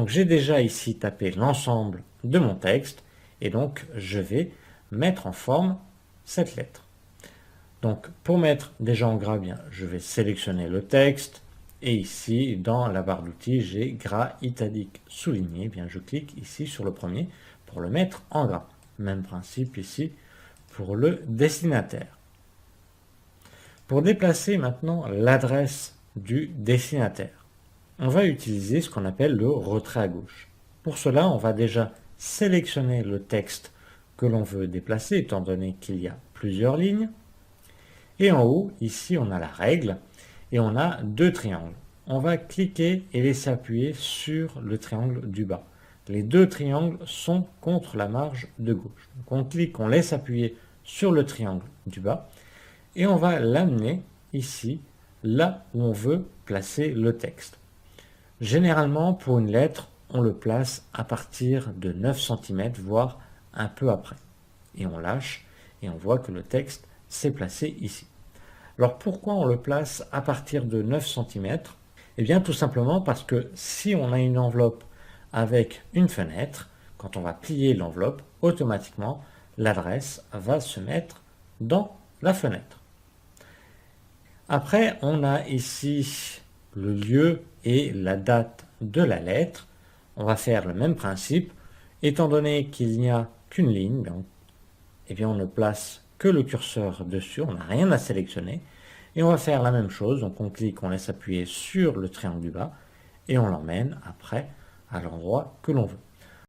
Donc j'ai déjà ici tapé l'ensemble de mon texte et donc je vais mettre en forme cette lettre. Donc pour mettre déjà en gras, bien, je vais sélectionner le texte et ici dans la barre d'outils j'ai gras italique souligné. Bien, je clique ici sur le premier pour le mettre en gras. Même principe ici pour le destinataire. Pour déplacer maintenant l'adresse du destinataire, on va utiliser ce qu'on appelle le retrait à gauche. Pour cela, on va déjà sélectionner le texte que l'on veut déplacer, étant donné qu'il y a plusieurs lignes. Et en haut, ici, on a la règle et on a deux triangles. On va cliquer et laisser appuyer sur le triangle du bas. Les deux triangles sont contre la marge de gauche. Donc on clique, on laisse appuyer sur le triangle du bas et on va l'amener ici, là où on veut placer le texte. Généralement, pour une lettre, on le place à partir de 9 cm, voire un peu après. Et on lâche et on voit que le texte s'est placé ici. Alors pourquoi on le place à partir de 9 cm? Eh bien tout simplement parce que si on a une enveloppe avec une fenêtre, quand on va plier l'enveloppe, automatiquement l'adresse va se mettre dans la fenêtre. Après, on a ici le lieu et la date de la lettre. On va faire le même principe. Étant donné qu'il n'y a qu'une ligne, donc, eh bien on ne place que le curseur dessus, on n'a rien à sélectionner. Et on va faire la même chose, donc on clique, on laisse appuyer sur le triangle du bas et on l'emmène après à l'endroit que l'on veut.